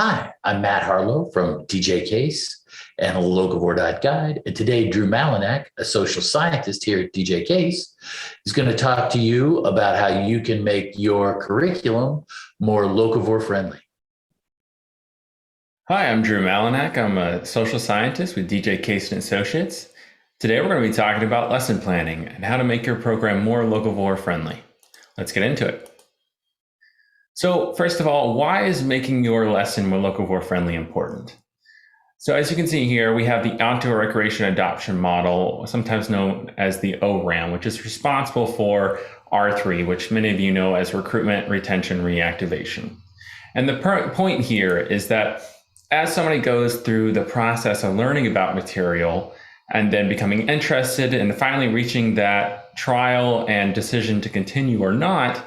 Hi, I'm Matt Harlow from DJ Case and Locavore.Guide. And today, Drew Malinak, a social scientist here at DJ Case, is going to talk to you about how you can make your curriculum more locavore friendly. Hi, I'm Drew Malinak. I'm a social scientist with DJ Case and Associates. Today we're going to be talking about lesson planning and how to make your program more locavore friendly. Let's get into it. So first of all, why is making your lesson more locavore friendly important? So as you can see here, we have the Outdoor Recreation Adoption Model, sometimes known as the ORAM, which is responsible for R3, which many of you know as recruitment, retention, reactivation. And the point here is that as somebody goes through the process of learning about material and then becoming interested and finally reaching that trial and decision to continue or not,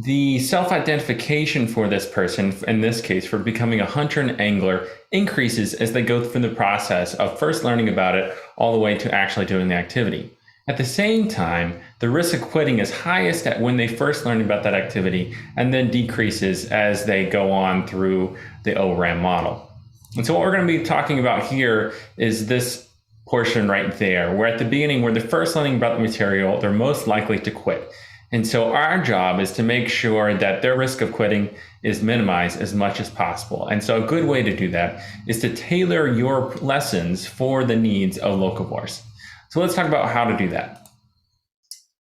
the self-identification for this person, in this case, for becoming a hunter and angler, increases as they go through the process of first learning about it all the way to actually doing the activity. At the same time, the risk of quitting is highest at when they first learn about that activity and then decreases as they go on through the ORAM model. And so what we're going to be talking about here is this portion right there, where at the beginning, where they're first learning about the material, they're most likely to quit. And so our job is to make sure that their risk of quitting is minimized as much as possible. And so a good way to do that is to tailor your lessons for the needs of locavores. So let's talk about how to do that.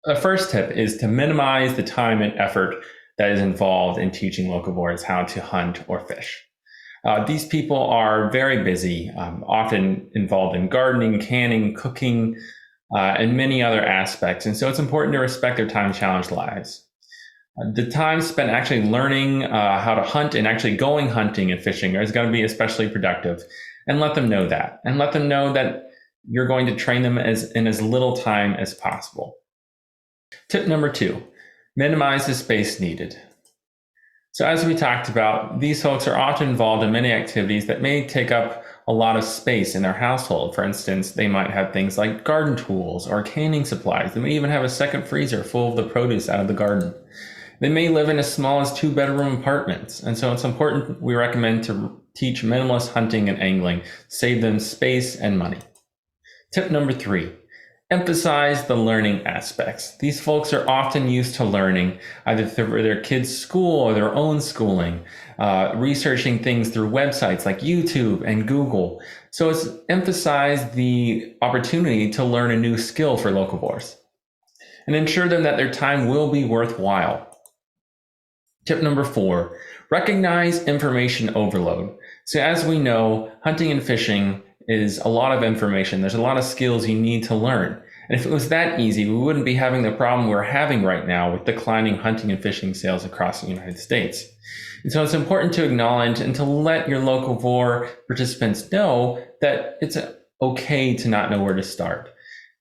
The first tip is to minimize the time and effort that is involved in teaching locavores how to hunt or fish. These people are very busy, often involved in gardening, canning, cooking, and many other aspects. And so it's important to respect their time-challenged lives. The time spent actually learning how to hunt and actually going hunting and fishing is going to be especially productive. And let them know that. And let them know that you're going to train them in as little time as possible. Tip number 2, minimize the space needed. So as we talked about, these folks are often involved in many activities that may take up a lot of space in their household. For instance, they might have things like garden tools or canning supplies. They may even have a second freezer full of the produce out of the garden. They may live in as small as 2-bedroom apartments. And so it's important, we recommend to teach minimalist hunting and angling, save them space and money. Tip number 3, emphasize the learning aspects. These folks are often used to learning either through their kids' school or their own schooling, researching things through websites like YouTube and Google. So it's emphasize the opportunity to learn a new skill for locavores and ensure them that their time will be worthwhile. Tip number 4, recognize information overload. So as we know, hunting and fishing is a lot of information. There's a lot of skills you need to learn. And if it was that easy, we wouldn't be having the problem we're having right now with declining hunting and fishing sales across the United States. And so it's important to acknowledge and to let your locavore participants know that it's okay to not know where to start,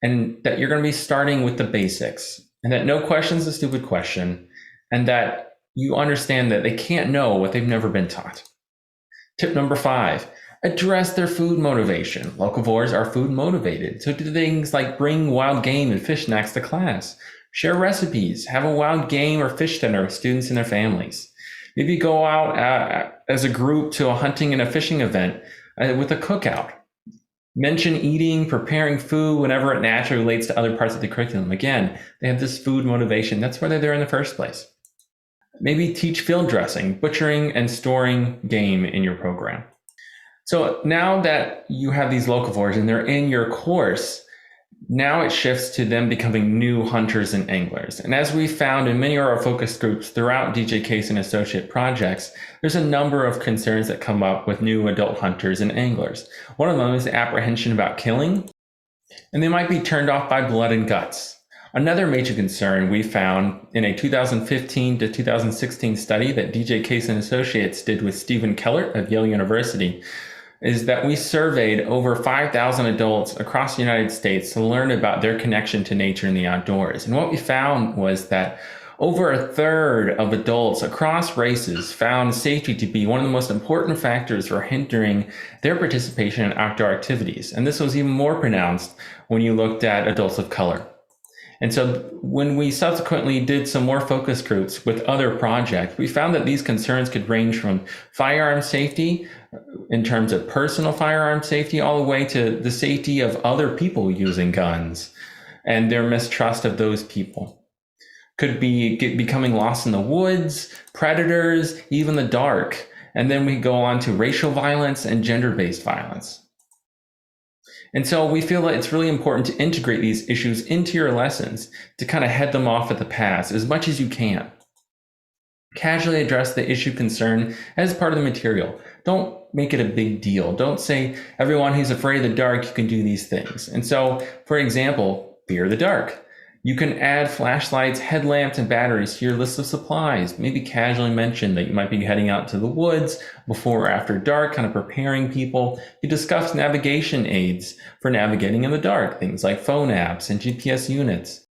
and that you're going to be starting with the basics, and that no question is a stupid question, and that you understand that they can't know what they've never been taught. Tip number 5, address their food motivation. Locavores are food motivated. So do things like bring wild game and fish snacks to class, share recipes, have a wild game or fish dinner with students and their families. Maybe go out as a group to a hunting and a fishing event with a cookout. Mention eating, preparing food whenever it naturally relates to other parts of the curriculum. Again, they have this food motivation. That's why they're there in the first place. Maybe teach field dressing, butchering, and storing game in your program. So now that you have these locavores and they're in your course, now it shifts to them becoming new hunters and anglers. And as we found in many of our focus groups throughout DJ Case and Associate projects, there's a number of concerns that come up with new adult hunters and anglers. One of them is the apprehension about killing, and they might be turned off by blood and guts. Another major concern we found in a 2015 to 2016 study that DJ Case and Associates did with Stephen Kellert of Yale University is that we surveyed over 5,000 adults across the United States to learn about their connection to nature and the outdoors. And what we found was that over a third of adults across races found safety to be one of the most important factors for hindering their participation in outdoor activities. And this was even more pronounced when you looked at adults of color. And so when we subsequently did some more focus groups with other projects, we found that these concerns could range from firearm safety in terms of personal firearm safety, all the way to the safety of other people using guns and their mistrust of those people. Could be becoming lost in the woods, predators, even the dark. And then we go on to racial violence and gender-based violence. And so we feel that it's really important to integrate these issues into your lessons to kind of head them off at the pass as much as you can. Casually address the issue concern as part of the material. Don't make it a big deal. Don't say, everyone who's afraid of the dark, you can do these things. And so, for example, fear the dark. You can add flashlights, headlamps, and batteries to your list of supplies. Maybe casually mention that you might be heading out to the woods before or after dark, kind of preparing people. You discuss navigation aids for navigating in the dark, things like phone apps and GPS units.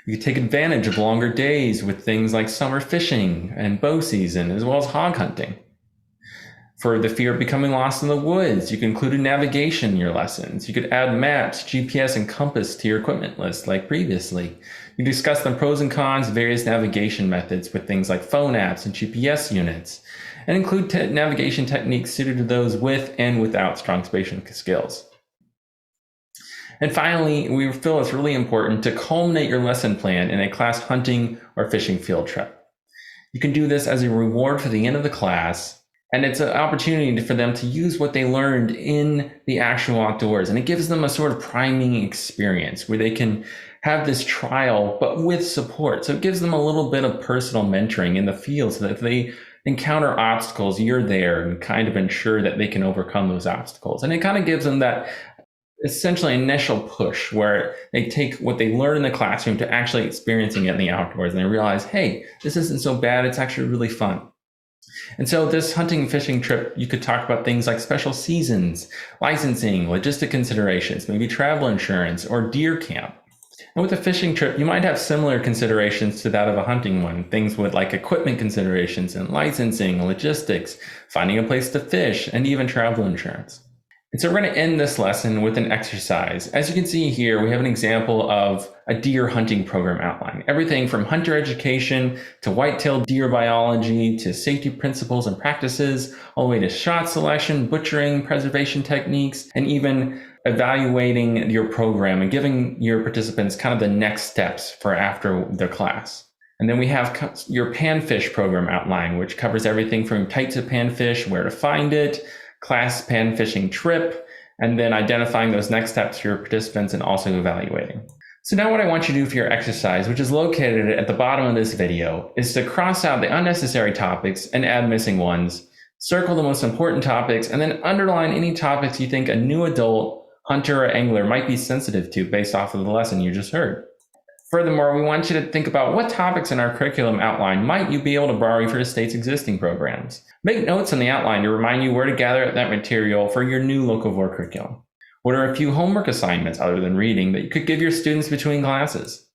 You can take advantage of longer days with things like summer fishing and bow season, as well as hog hunting. For the fear of becoming lost in the woods, you can include navigation in your lessons. You could add maps, GPS, and compass to your equipment list like previously. You discuss the pros and cons of various navigation methods with things like phone apps and GPS units, and include navigation techniques suited to those with and without strong spatial skills. And finally, we feel it's really important to culminate your lesson plan in a class hunting or fishing field trip. You can do this as a reward for the end of the class, and it's an opportunity for them to use what they learned in the actual outdoors. And it gives them a sort of priming experience where they can have this trial, but with support. So it gives them a little bit of personal mentoring in the field so that if they encounter obstacles, you're there and kind of ensure that they can overcome those obstacles. And it kind of gives them that essentially initial push where they take what they learn in the classroom to actually experiencing it in the outdoors. And they realize, hey, this isn't so bad. It's actually really fun. And so this hunting and fishing trip, you could talk about things like special seasons, licensing, logistic considerations, maybe travel insurance, or deer camp. And with a fishing trip, you might have similar considerations to that of a hunting one. Things with like equipment considerations and licensing, logistics, finding a place to fish, and even travel insurance. And so we're going to end this lesson with an exercise. As you can see here, we have an example of a deer hunting program outline. Everything from hunter education to white-tailed deer biology to safety principles and practices, all the way to shot selection, butchering, preservation techniques, and even evaluating your program and giving your participants kind of the next steps for after their class. And then we have your panfish program outline, which covers everything from types of panfish, where to find it, class pan fishing trip, and then identifying those next steps for your participants and also evaluating. So now what I want you to do for your exercise, which is located at the bottom of this video, is to cross out the unnecessary topics and add missing ones, circle the most important topics, and then underline any topics you think a new adult hunter or angler might be sensitive to based off of the lesson you just heard. Furthermore, we want you to think about what topics in our curriculum outline might you be able to borrow for the state's existing programs. Make notes on the outline to remind you where to gather that material for your new Locavore curriculum. What are a few homework assignments other than reading that you could give your students between classes?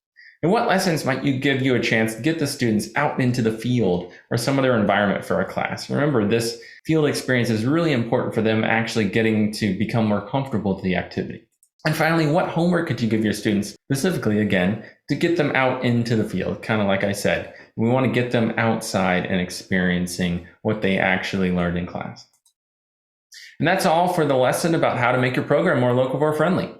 And what lessons might you give you a chance to get the students out into the field or some other environment for a class? Remember, this field experience is really important for them actually getting to become more comfortable with the activity. And finally, what homework could you give your students, specifically again, to get them out into the field? Kind of like I said, we want to get them outside and experiencing what they actually learned in class. And that's all for the lesson about how to make your program more Locavore friendly.